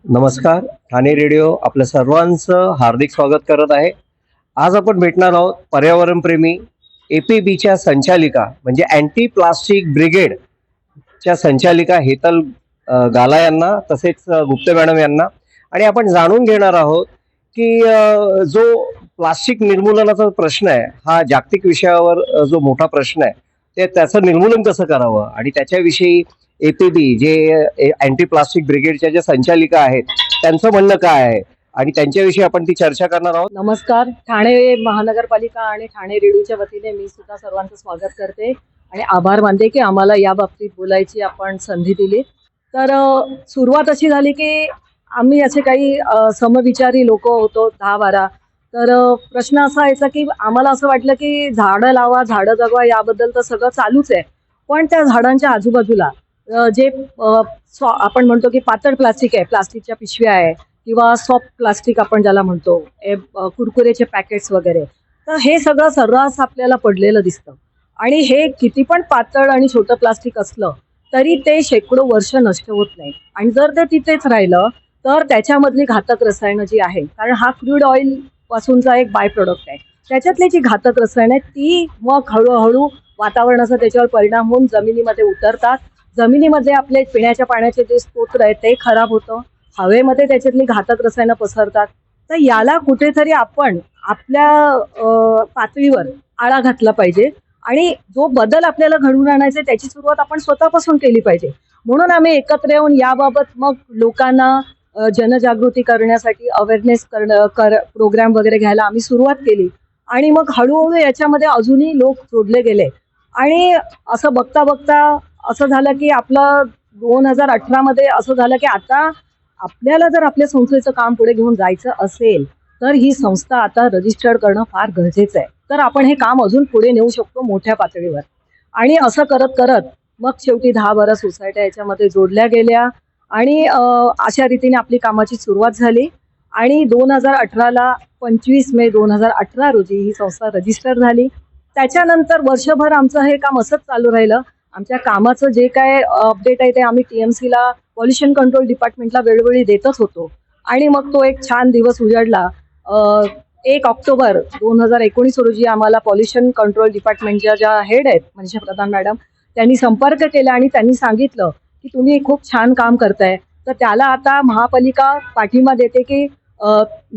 नमस्कार. ठाणे रेडिओ आपल्या सर्वांचं हार्दिक स्वागत करत आहे. आज आपण भेटणार आहोत पर्यावरणप्रेमी APBच्या संचालिका म्हणजे अँटी प्लास्टिक ब्रिगेडच्या संचालिका हेतल गाला यांना, तसेच गुप्ते मॅडम यांना. आणि आपण जाणून घेणार आहोत की जो प्लास्टिक निर्मूलनाचा प्रश्न आहे, हा जागतिक विषयावर जो मोठा प्रश्न आहे, त्याचं निर्मूलन कसं करावं आणि त्याच्याविषयी APB जे अँटी प्लास्टिक ब्रिगेडच्या ज्या संचालिका आहेत, त्यांचं म्हणणं काय आहे आणि त्यांच्याविषयी आपण ती चर्चा करणार आहोत. नमस्कार. ठाणे महानगरपालिका आणि ठाणे रेडिओच्या वतीने मी सुद्धा सर्वांचं स्वागत करते आणि आभार मानते की आम्हाला या बाबतीत बोलायची आपण संधी दिली. तर सुरुवात अशी झाली की आम्ही असे काही समविचारी लोक होतो 10-12. तर प्रश्न असा यायचा की आम्हाला असं वाटलं की झाडं लावा, झाडं जगवा, याबद्दल तर सगळं चालूच आहे. पण त्या झाडांच्या आजूबाजूला जे आपण म्हणतो की पातळ प्लास्टिक आहे, प्लास्टिकच्या पिशव्या आहे किंवा सॉफ्ट प्लास्टिक आपण ज्याला म्हणतो, कुरकुरेचे पॅकेट्स वगैरे, तर हे सगळं सर्रास आपल्याला पडलेलं दिसतं. आणि हे किती पण पातळ आणि छोटं प्लास्टिक असलं तरी ते शेकडो वर्ष नष्ट होत नाही. आणि जर ते तिथेच राहिलं तर त्याच्यामधली घातक रसायनं जी आहे, कारण हा क्रूड ऑइल पासूनचा एक बाय प्रोडक्ट आहे, त्याच्यातली जी घातक रसायनं आहेत ती मग हळूहळू वातावरणाचा त्याच्यावर परिणाम होऊन जमिनीमध्ये उतरतात. जमिनीमध्ये आपले पिण्याच्या पाण्याचे जे स्तोत्र आहेत ते खराब होतं, हवेमध्ये त्याच्यातली घातक रसायनं पसरतात. तर याला कुठेतरी आपण आपल्या पातळीवर आळा घातला पाहिजे आणि जो बदल आपल्याला घडवून आणायचा त्याची सुरुवात आपण स्वतःपासून केली पाहिजे. म्हणून आम्ही एकत्र येऊन याबाबत मग लोकांना जनजागृती करण्यासाठी अवेअरनेस प्रोग्राम वगैरे घ्यायला आम्ही सुरुवात केली. आणि मग हळूहळू याच्यामध्ये अजूनही लोक जोडले गेले. आणि असं बघता बघता असं झालं की आपलं 2018 मध्ये असं झालं की आता आपल्याला जर आपल्या संस्थेचं काम पुढे घेऊन जायचं असेल तर ही संस्था आता रजिस्टर्ड करणं फार गरजेचं आहे. तर आपण हे काम अजून पुढे नेऊ शकतो मोठ्या पातळीवर. आणि असं करत करत मग शेवटी 10-12 सोसायट्या याच्यामध्ये जोडल्या गेल्या आणि अशा रीतीने आपली कामाची सुरुवात झाली. आणि 2018ला 25 मे 2018 रोजी ही संस्था रजिस्टर झाली. त्याच्यानंतर वर्षभर आमचं हे काम असंच चालू राहिलं. आमच्या कामाचं जे काय अपडेट आहे ते आम्ही TMCला, पॉल्युशन कंट्रोल डिपार्टमेंटला वेळोवेळी देतच होतो. आणि मग तो एक छान दिवस उजाडला. 1 ऑक्टोबर 2019 रोजी आम्हाला पॉल्युशन कंट्रोल डिपार्टमेंटच्या ज्या हेड आहेत मनीषा प्रधान मॅडम, त्यांनी संपर्क केला आणि त्यांनी सांगितलं की तुम्ही खूप छान काम करताय, तर त्याला आता महापालिका पाठिंबा देते की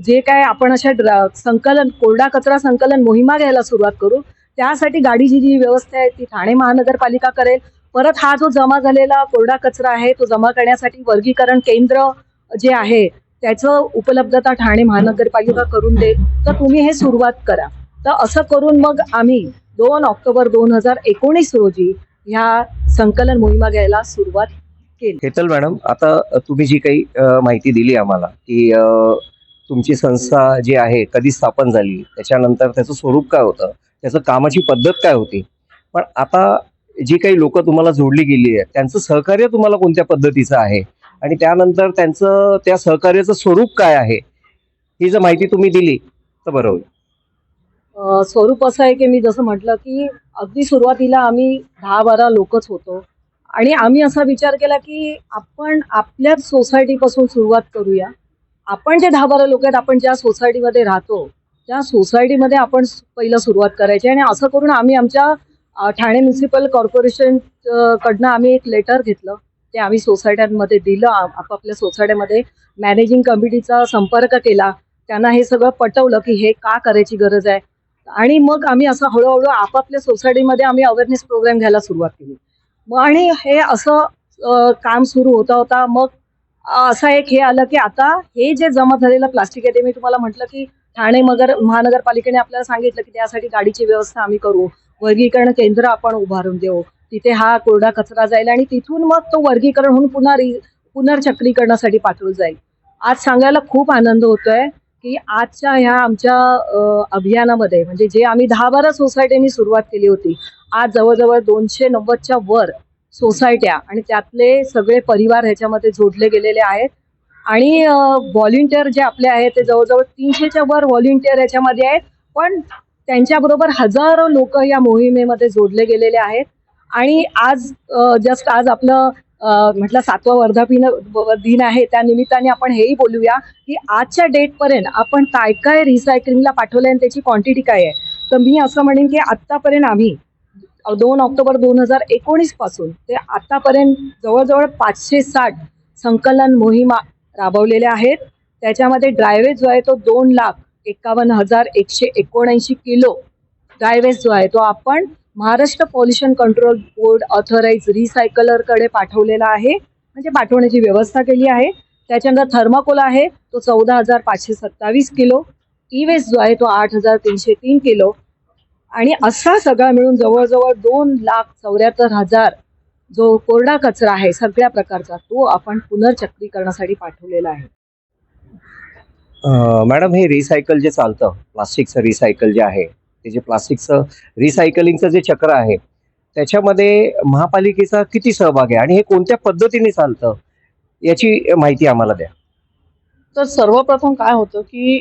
जे काय आपण अशा संकलन, कोरडा कचरा संकलन मोहिमा घ्यायला सुरुवात करू. त्यासाठी गाडीची जी व्यवस्था आहे ती ठाणे महानगरपालिका करेल. परत हा जो जमा झालेला कोरडा कचरा आहे तो जमा करण्यासाठी वर्गीकरण केंद्र जे आहे त्याचं उपलब्धता ठाणे महानगरपालिका करून देईल. तर तुम्ही हे सुरुवात करा. तर असं करून मग आम्ही 2 ऑक्टोबर 2019 रोजी ह्या संकलन मोहिमा घ्यायला सुरुवात केली. हेतल मॅडम, आता तुम्ही जी काही माहिती दिली आम्हाला की तुमची संस्था जी आहे कधी स्थापन झाली, त्याच्यानंतर त्याचं स्वरूप काय होतं, त्याचं कामाची पद्धत काय होती, पण आता जी काही लोक तुम्हाला जोडली गेली आहेत त्यांचं सहकार्य तुम्हाला कोणत्या पद्धतीचं आहे आणि त्यानंतर त्यांचं त्या सहकार्याचं स्वरूप काय आहे, ही जर माहिती तुम्ही दिली तर बरं होईल. स्वरूप असं आहे की मी जसं म्हटलं की अगदी सुरुवातीला आम्ही 10-12 लोकच होतो. आणि आम्ही असा विचार केला की आपण आपल्याच सोसायटीपासून सुरुवात करूया. आपण जे 10-12 लोक आहेत, आपण ज्या सोसायटीमध्ये राहतो त्या सोसायटीमध्ये आपण पहिलं सुरुवात करायची. आणि असं करून आम्ही आमच्या ठाणे म्युन्सिपल कॉर्पोरेशन कडनं आम्ही एक लेटर घेतलं. ते आम्ही सोसायट्यांमध्ये दिलं. आपापल्या सोसायटीमध्ये मॅनेजिंग कमिटीचा संपर्क केला, त्यांना हे सगळं पटवलं की हे का करायची गरज आहे. आणि मग आम्ही असं हळूहळू आपापल्या सोसायटीमध्ये आम्ही अवेअरनेस प्रोग्राम घ्यायला सुरुवात केली. आणि हे असं काम सुरू होता होता मग असं एक हे आलं की आता हे जे जमा झालेलं प्लास्टिक आहे ते मी तुम्हाला म्हटलं की ठाणे महानगरपालिकेने आपल्याला सांगितलं की त्यासाठी गाडीची व्यवस्था आम्ही करू, वर्गीकरण केंद्र आपण उभारून देऊ, तिथे हा कोरडा कचरा जाईल आणि तिथून मग तो वर्गीकरण होऊन पुनर्चक्रीकरणासाठी पाठवलं जाईल. आज सांगायला खूप आनंद होतोय की आजच्या ह्या आमच्या अभियानामध्ये, म्हणजे जे आम्ही 10-12 सोसायटींनी सुरुवात केली होती, आज जवळजवळ 290च्या वर सोसायट्या आणि त्यातले सगळे परिवार ह्याच्यामध्ये जोडले गेलेले आहेत. आणि व्हॉलेंटियर जे आपले आहेत ते जवळजवळ 300च्या वर व्हॉलेंटियर याच्यामध्ये आहेत. पण त्यांच्याबरोबर हजारो लोक या मोहिमेमध्ये जोडले गेलेले आहेत. आणि आज जस्ट आज आपलं म्हटलं 7वा दिन आहे, त्या निमित्ताने आपण हेही बोलूया की आजच्या डेटपर्यंत आपण काय काय रिसायकलिंगला पाठवलं आणि त्याची क्वांटिटी काय आहे. तर मी असं म्हणेन की आत्तापर्यंत आम्ही 2 ऑक्टोबर 2019 पासून ते आतापर्यंत जवळजवळ 560 संकलन मोहिमा राबवलेल्या आहेत. त्याच्यामध्ये ड्रायवेज जो आहे तो 2,51,179 किलो ड्रायवेज जो आहे तो आपण Maharashtra pollution control board authorise रिसायकलरकडे पाठवलेला आहे, म्हणजे पाठवण्याची व्यवस्था केली आहे. त्याच्यानंतर थर्माकोल आहे तो 14,527 किलो, ई वेस्ट जो आहे तो 8,303 किलो, आणि असा सगळा मिळून जवळजवळ 2,74,000 जो कोरडा कचरा आहे सगळ्या प्रकारचा तो आपण पुनर्चक्रीकरणासाठी पाठवलेला आहे. मॅडम, हे रिसायकल जे चालतं, प्लास्टिकचं रिसायकल जे आहे, ते जे प्लास्टिकचं रिसायकलिंगचं जे चक्र आहे, त्याच्यामध्ये महापालिकेचा किती सहभाग आहे आणि हे कोणत्या पद्धतीने चालतं याची माहिती आम्हाला द्या. तर सर्वप्रथम काय होतं की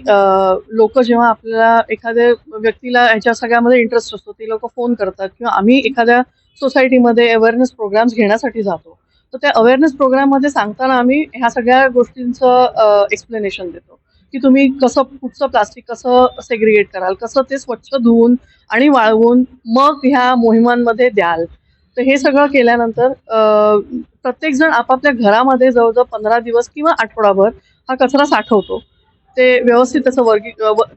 लोक जेव्हा आपल्याला एखाद्या व्यक्तीला ह्याच्या सगळ्यामध्ये इंटरेस्ट असतो, ती लोक फोन करतात किंवा आम्ही एखाद्या सोसायटीमध्ये अवेअरनेस प्रोग्राम्स घेण्यासाठी जातो. तर त्या अवेअरनेस प्रोग्राममध्ये सांगताना आम्ही ह्या सगळ्या गोष्टींचं एक्सप्लेनेशन देतो की तुम्ही कसं कुठचं प्लास्टिक कसं सेग्रिगेट कराल, कसं ते स्वच्छ धुवून आणि वाळवून मग ह्या मोहिमांमध्ये द्याल. तर हे सगळं केल्यानंतर प्रत्येकजण आपापल्या घरामध्ये जवळजवळ 15 दिवस किंवा आठवडाभर हा कचरा साठवतो. ते व्यवस्थित त्याचं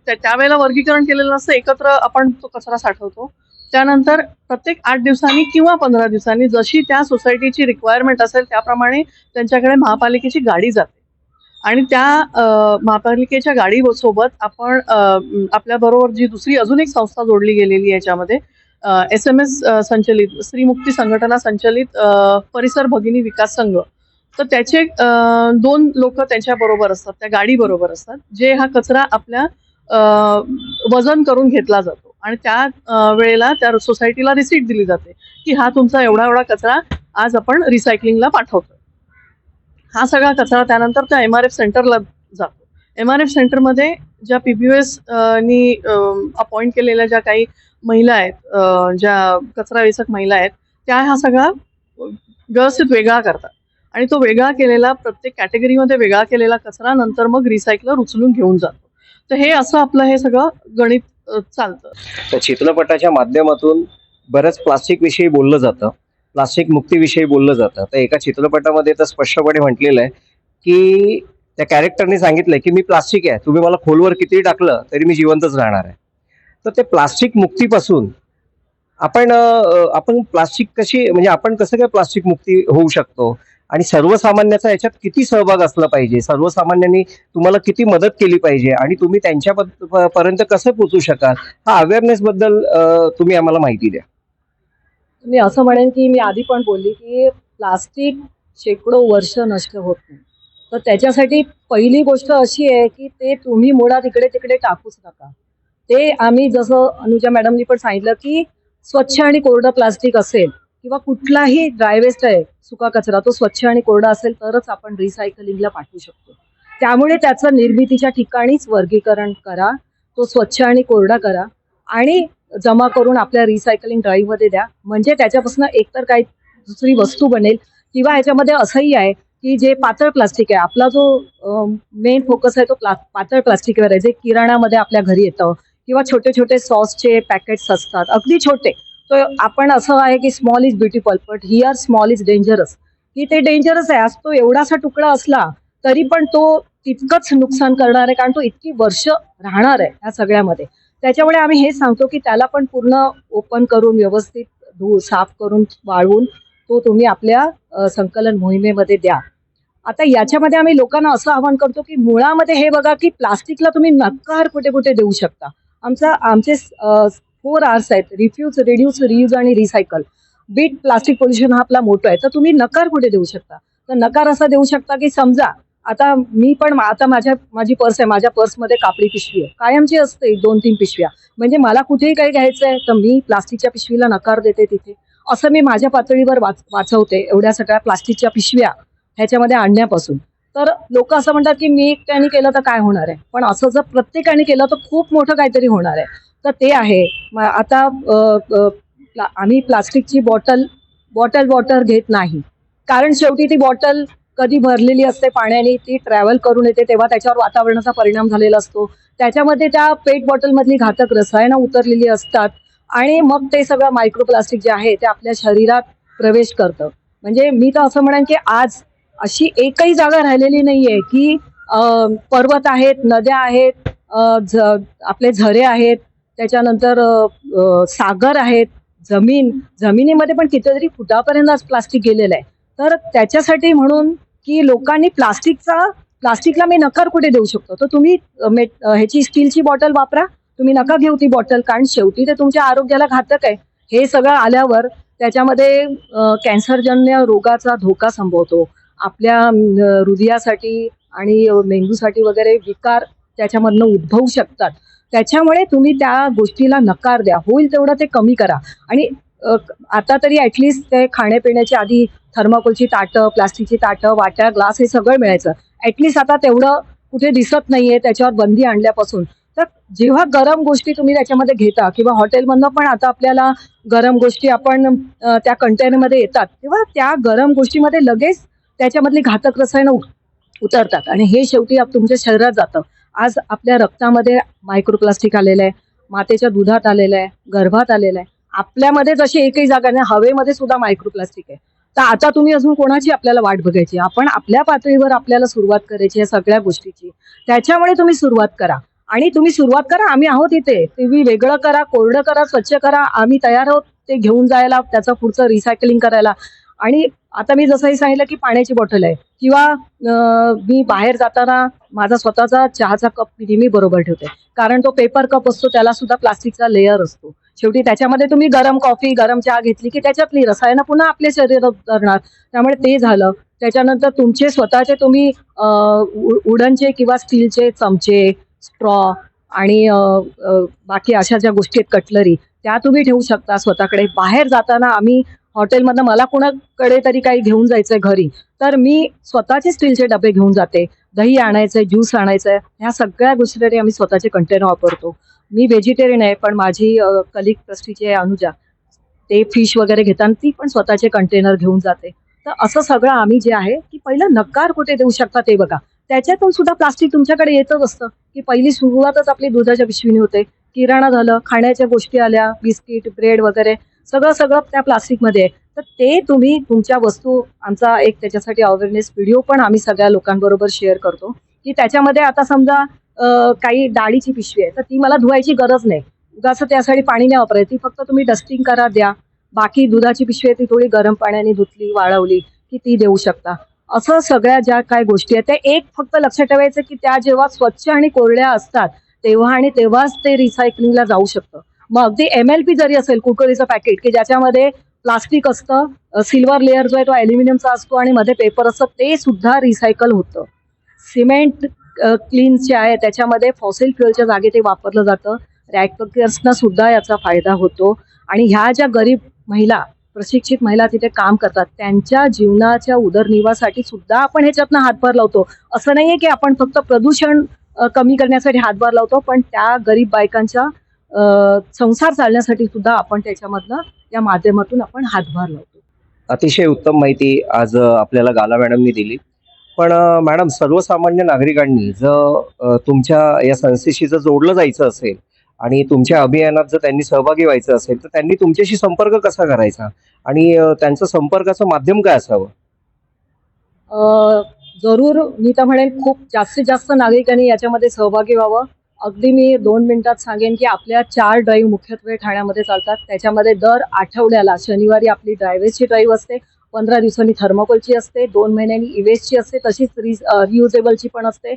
त्यावेळेला वर्गीकरण केलेलं नसतं, एकत्र आपण तो कचरा साठवतो. त्यानंतर प्रत्येक 8 दिवसांनी किंवा 15 दिवसांनी जशी त्या सोसायटीची रिक्वायरमेंट असेल त्याप्रमाणे त्यांच्याकडे महापालिकेची गाडी जाते आणि त्या महापालिकेच्या गाडीसोबत आपण आपल्याबरोबर जी दुसरी अजून एक संस्था जोडली गेलेली आहे याच्यामध्ये, SMS संचलित श्री मुक्ती संघटना संचलित परिसर भगिनी विकास संघ. तर त्याचे 2 लोक त्यांच्या बरोबर असतात, त्या गाडी बरोबर असतात, जे हा कचरा आपल्या वजन करून घेतला जातो आणि त्या वेळेला त्या सोसायटीला रिसीट दिली जाते की हा तुमचा एवढा एवढा कचरा आज आपण रिसायकलिंगला पाठवतो. हा सगळा कचरा त्यानंतर त्या MRF सेंटरला जातो. MRF सेंटरमध्ये ज्या PPOS नी अपॉइंट केलेल्या ज्या काही महिला आहेत, ज्या कचरा वेचक महिला आहेत, त्या हा सगळा व्यवस्थित वेगळा करतात आणि तो वेगळा केलेला प्रत्येक कॅटेगरीमध्ये वेगळा केलेला कचरा नंतर मग रिसायकलर उचलून घेऊन जातो. तर हे असं आपलं हे सगळं गणित चालतं. तर चित्रपटाच्या माध्यमातून बरंच प्लास्टिक विषयी बोललं जातं, प्लास्टिक मुक्तीविषयी बोललं जातं. तर एका चित्रपटामध्ये तर स्पष्टपणे म्हटलेलं आहे की त्या कॅरेक्टरने सांगितलंय की मी प्लास्टिक आहे, तुम्ही मला खोलवर कितीही टाकलं तरी मी जिवंतच राहणार आहे. तर ते प्लास्टिक मुक्तीपासून आपण प्लास्टिक कशी, म्हणजे आपण कसं काय प्लास्टिक मुक्ती होऊ शकतो आणि सर्वसामान्याचा याच्यात किती सहभाग असला पाहिजे, सर्वसामान्यांनी तुम्हाला किती मदत केली पाहिजे आणि तुम्ही त्यांच्या पर्यंत कसं पोहोचू शकाल, हा अवेअरनेस बद्दल तुम्ही आम्हाला माहिती द्या. मी असं म्हणेन की मी आधी पण बोलली की प्लास्टिक शेकडो वर्ष नष्ट होत नाही. तर त्याच्यासाठी पहिली गोष्ट अशी आहे की ते तुम्ही मुळात इकडे तिकडे टाकूच नका. ते आम्ही जसं अनुजा मॅडमनी पण सांगितलं की स्वच्छ आणि कोरडं प्लास्टिक असेल किंवा कुठलाही ड्राय वेस्ट आहे, सुका कचरा, तो स्वच्छ आणि कोरडा असेल तरच आपण रिसायकलिंगला पाठवू शकतो. त्यामुळे त्याचं निर्मितीच्या ठिकाणीच वर्गीकरण करा, तो स्वच्छ आणि कोरडा करा आणि जमा करून आपल्या रिसायकलिंग ड्राईव्हमध्ये द्या. म्हणजे त्याच्यापासून एकतर काही दुसरी वस्तू बनेल किंवा ह्याच्यामध्ये असंही आहे की जे पातळ प्लास्टिक आहे, आपला जो मेन फोकस आहे तो पातळ प्लास्टिकवर आहे, जे किराणामध्ये आपल्या घरी येतं किंवा छोटे छोटे सॉसचे पॅकेट्स असतात, अगदी छोटे. तर आपण असं आहे की small is beautiful but here small is dangerous, की ते डेंजरस आहे. आज तो एवढासा तुकडा असला तरी पण तो तितकंच नुकसान करणार आहे, कारण तो इतकी वर्ष राहणार आहे ह्या सगळ्यामध्ये. त्याच्यामुळे आम्ही हे सांगतो की त्याला पण पूर्ण ओपन करून व्यवस्थित साफ करून वाळवून तो तुम्ही आपल्या संकलन मोहिमेमध्ये द्या. आता याच्यामध्ये आम्ही लोकांना असं आवाहन करतो की मुळामध्ये हे बघा की प्लास्टिकला तुम्ही नकार कुठे कुठे देऊ शकता. आमचे 4 R's आहेत, रिफ्यूज, रिड्यूस, रियूज आणि रिसायकल. बीट प्लास्टिक पोल्युशन हा आपला मोठो आहे. तर तुम्ही नकार कुठे देऊ शकता? तर नकार असा देऊ शकता की समजा आता मी पण आता माझी पर्स आहे, माझ्या पर्समध्ये कापडी पिशवी आहे, कायमची असते 2-3 पिशव्या. म्हणजे मला कुठेही काही घ्यायचं आहे तर मी प्लास्टिकच्या पिशवीला नकार देते तिथे. असं मी माझ्या पातळीवर वाचवते एवढ्या सगळ्या प्लास्टिकच्या पिशव्या ह्याच्यामध्ये आणण्यापासून. तर लोक असं म्हणतात की मी एकट्याने केलं तर काय होणार आहे, पण असं जर प्रत्येकाने केलं तर खूप मोठं काहीतरी होणार आहे. तर ते आहे. आता आम्ही प्लास्टिकची बॉटल वॉटर घेत नाही. कारण शेवटी ती बॉटल कधी भरलेली असते पाण्याने, ती ट्रॅव्हल करून येते तेव्हा त्याच्यावर वातावरणाचा परिणाम झालेला असतो. त्याच्यामध्ये त्या पेट बॉटलमधली घातक रसायनं उतरलेली असतात आणि मग ते सगळं मायक्रोप्लास्टिक जे आहे ते आपल्या शरीरात प्रवेश करतं. म्हणजे मी तर असं म्हणेन की आज अशी एकही जागा राहिलेली नाहीये की पर्वत आहेत, नद्या आहेत, आपले झरे आहेत, त्याच्यानंतर सागर आहेत, जमिनीमध्ये पण कितीतरी फुटापर्यंत आज प्लास्टिक गेलेलं आहे. तर त्याच्यासाठी म्हणून की लोकांनी प्लास्टिकला मी नकार कुठे देऊ शकतो, तर तुम्ही ह्याची स्टीलची बॉटल वापरा, तुम्ही नका घेऊ ती बॉटल, कारण शेवटी ते तुमच्या आरोग्याला घातक आहे. हे सगळं आल्यावर त्याच्यामध्ये कॅन्सरजन्य रोगाचा धोका संभवतो. आपल्या हृदयासाठी आणि मेंदूसाठी वगैरे विकार त्याच्यामधनं उद्भवू शकतात. त्याच्यामुळे तुम्ही त्या गोष्टीला नकार द्या, होईल तेवढं ते कमी करा. आणि आता तरी ॲटलिस्ट ते खाण्यापिण्याच्या आधी थर्माकोलची ताटं, प्लास्टिकची ताटं, वाट्या, ग्लास हे सगळं मिळायचं. ॲटलिस्ट आता तेवढं कुठे दिसत नाहीये त्याच्यावर बंदी आणल्यापासून. तर जेव्हा गरम गोष्टी तुम्ही त्याच्यामध्ये घेता किंवा हॉटेलमधनं पण आता आपल्याला गरम गोष्टी आपण त्या कंटेनरमध्ये येतात, तेव्हा त्या गरम गोष्टीमध्ये लगेच त्याच्यामधली घातक रसायनं उतरतात आणि हे शेवटी तुमच्या शरीरात जातं. आज आपल्या रक्तामध्ये मायक्रोप्लास्टिक आलेलं आहे, मातेच्या दुधात आलेलं आहे, गर्भात आलेलं आहे. आपल्यामध्ये जशी एकही जागा नाही, हवेमध्ये सुद्धा मायक्रोप्लास्टिक आहे. तर आता तुम्ही अजून कोणाची आपल्याला वाट बघायची? आपण आपल्या पातळीवर आपल्याला सुरुवात करायची या सगळ्या गोष्टीची. त्याच्यामुळे तुम्ही सुरुवात करा आणि तुम्ही सुरुवात करा. आम्ही आहोत इथे. तुम्ही वेगळं करा, कोरडं करा, स्वच्छ करा. आम्ही तयार आहोत ते घेऊन जायला, त्याचं पुढचं रिसायकलिंग करायला. आणि आता मी जसंही सांगितलं की पाण्याची बॉटल आहे किंवा मी बाहेर जाताना माझा स्वतःचा चहाचा कप नेहमी बरोबर ठेवते, कारण तो पेपर कप असतो, त्याला सुद्धा प्लास्टिकचा लेअर असतो. शेवटी त्याच्यामध्ये तुम्ही गरम कॉफी, गरम चहा घेतली की त्याच्यातली रसायनं पुन्हा आपल्या शरीरात उतरणार. त्यामुळे ते झालं. त्याच्यानंतर तुमचे स्वतःचे तुम्ही वुडनचे किंवा स्टीलचे चमचे, स्ट्रॉ आणि बाकी अशा ज्या गोष्टी आहेत, कटलरी, त्या तुम्ही ठेवू शकता स्वतःकडे. बाहेर जाताना आम्ही हॉटेलमधनं मला कोणाकडे तरी काही घेऊन जायचंय घरी, तर मी स्वतःचे स्टीलचे डबे घेऊन जाते. दही आणायचंय, ज्यूस आणायचंय, ह्या सगळ्या गोष्टीसाठी आम्ही स्वतःचे कंटेनर वापरतो. मी व्हेजिटेरियन आहे, पण माझी कलिग ट्रस्टीची आहे अनुजा, ते फिश वगैरे घेताना ती पण स्वतःचे कंटेनर घेऊन जाते. तर असं सगळं आम्ही जे आहे की पहिलं नकार कुठे देऊ शकता ते बघा. त्याच्यातून सुद्धा प्लास्टिक तुमच्याकडे येतच असतं की पहिली सुरुवातच आपली दुधाच्या पिशवीने होते. किराणा झालं, खाण्याच्या गोष्टी आल्या, बिस्किट, ब्रेड वगैरे सगळं त्या प्लास्टिकमध्ये आहे. तर ते तुम्ही तुमच्या वस्तू, आमचा एक त्याच्यासाठी अवेअरनेस व्हिडिओ पण आम्ही सगळ्या लोकांबरोबर शेअर करतो की त्याच्यामध्ये आता समजा काही डाळीची पिशवी आहे, तर ती मला धुवायची गरज नाही, उगाच त्यासाठी पाणी नाही वापरायचं, ती फक्त तुम्ही डस्टिंग करा, द्या. बाकी दुधाची पिशवी आहे ती थोडी गरम पाण्याने धुतली, वाळवली की ती देऊ शकता. असं सगळ्या ज्या काय गोष्टी आहेत त्या एक फक्त लक्षात ठेवायचं की त्या जेव्हा स्वच्छ आणि कोरड्या असतात तेव्हा आणि तेव्हाच ते रिसायकलिंगला जाऊ शकतं. मग अगदी MLP जरी असेल, कुरकुरीचं पॅकेट की ज्याच्यामध्ये प्लास्टिक असतं, सिल्वर लेअर जो आहे तो ॲल्युमिनियमचा असतो आणि मध्ये पेपर असतं, ते सुद्धा रिसायकल होतं. सिमेंट क्लीन जे आहे त्याच्यामध्ये फॉसिल फ्युएलच्या जागी ते वापरलं जातं. रॅकवर्कर्सना सुद्धा याचा फायदा होतो. आणि ह्या ज्या गरीब महिला, प्रशिक्षित महिला तिथे काम करतात, त्यांच्या जीवनाच्या उदरनिर्वाहासाठी सुद्धा आपण ह्याच्यातनं हातभार लावतो. असं नाहीये की आपण फक्त प्रदूषण कमी करण्यासाठी हातभार लावतो, पण त्या गरीब बायकांच्या संसार चालण्यासाठी सुद्धा आपण त्याच्यामधनं, त्या माध्यमातून आपण हातभार लावतो. अतिशय उत्तम माहिती आज आपल्याला गाला मॅडमनी दिली. पण मॅडम, सर्वसामान्य नागरिकांनी जर तुमच्या या संस्थेशी जर जोडलं जायचं असेल आणि तुमच्या अभियानात जर त्यांनी सहभागी व्हायचं असेल, तर त्यांनी तुमच्याशी संपर्क कसा करायचा आणि त्यांचं संपर्काचं माध्यम काय असावं? जरूर, मी तर म्हणेन खूप जास्तीत जास्त नागरिकांनी याच्यामध्ये सहभागी व्हावं. अगदी मी 2 मिनिटात सांगेन की आपल्या 4 ड्राईव्ह मुख्यत्वे ठाण्यामध्ये चालतात. त्याच्यामध्ये दर आठवड्याला शनिवारी आपली ड्रायवेजची ड्राईव्ह असते, 15 दिवसांनी थर्माकोलची असते, 2 महिन्यांनी इवेस्टची असते, तशीच रियुजेबलची पण असते.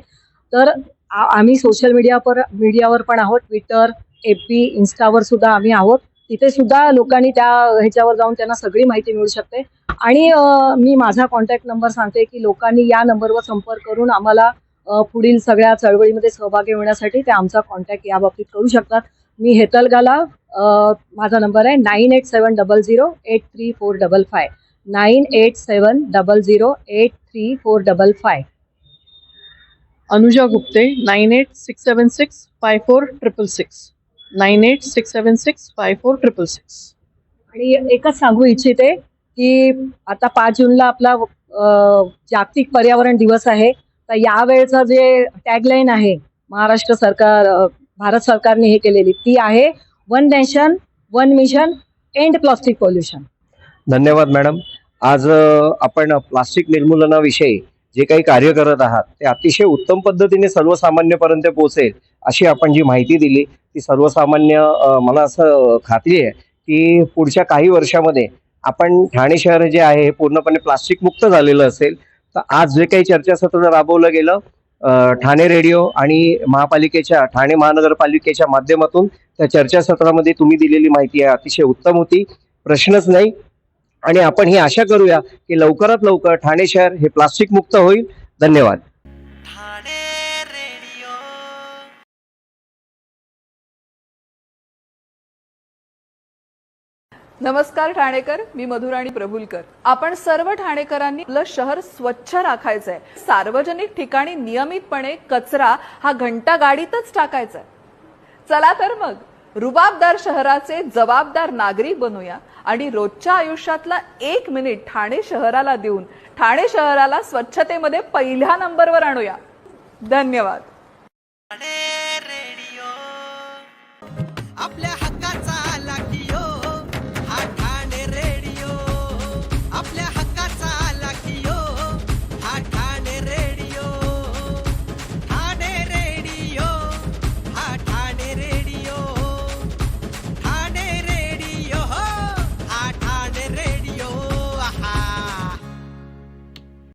तर आम्ही सोशल मीडियावर पण आहोत, ट्विटर, FB, इन्स्टावर सुद्धा आम्ही आहोत. तिथे सुद्धा लोकांनी त्या ह्याच्यावर जाऊन त्यांना सगळी माहिती मिळू शकते. आणि मी माझा कॉन्टॅक्ट नंबर सांगते की लोकांनी या नंबरवर संपर्क करून आम्हाला पुढील सगळ्या चळवळीमध्ये सहभागी होण्यासाठी ते आमचा कॉन्टॅक्ट या बाबतीत करू शकतात. मी हेतलगाला, माझा नंबर आहे 9870083455, 9870083455. अनुजा गुप्ते 9867654666, 9867654666. आणि एकच सांगू इच्छिते की आता 5 जूनला आपला जागतिक पर्यावरण दिवस आहे. तर यावेळचं जे टॅगलाईन आहे महाराष्ट्र सरकार भारत सरकारने हे केलेली ती आहे one nation one mission end plastic pollution. धन्यवाद मॅडम. आज आपण प्लास्टिक निर्मूलनाविषयी जे काही कार्य करत आहात ते अतिशय उत्तम पद्धतीने सर्वसामान्यपर्यंत पोहोचेल अशी आपण जी माहिती दिली ती सर्वसामान्य मला असं खात्री आहे की पुढच्या काही वर्षामध्ये आपण ठाणे शहर जे आहे हे पूर्णपणे प्लास्टिक मुक्त झालेलं असेल. तर आज जे काही चर्चासत्र राबवलं गेलं ठाणे रेडिओ आणि महापालिकेच्या ठाणे महानगरपालिकेच्या माध्यमातून त्या चर्चासत्रामध्ये तुम्ही दिलेली माहिती आहे अतिशय उत्तम होती, प्रश्नच नाही. आणि आपण ही आशा करूया की लवकरात लवकर ठाणे शहर हे प्लास्टिक मुक्त होईल. धन्यवाद. नमस्कार ठाणेकर, मी मधुराणी प्रभुलकर. आपण सर्व ठाणेकरांनी आपलं शहर स्वच्छ राखायचंय. सार्वजनिक ठिकाणी नियमितपणे कचरा हा घंटा गाडीतच टाकायचा. चला तर मग रुबाबदार शहराचे जबाबदार नागरिक बनूया आणि रोजच्या आयुष्यातला 1 मिनिट ठाणे शहराला देऊन ठाणे शहराला स्वच्छतेमध्ये पहिल्या नंबरवर आणूया. धन्यवाद.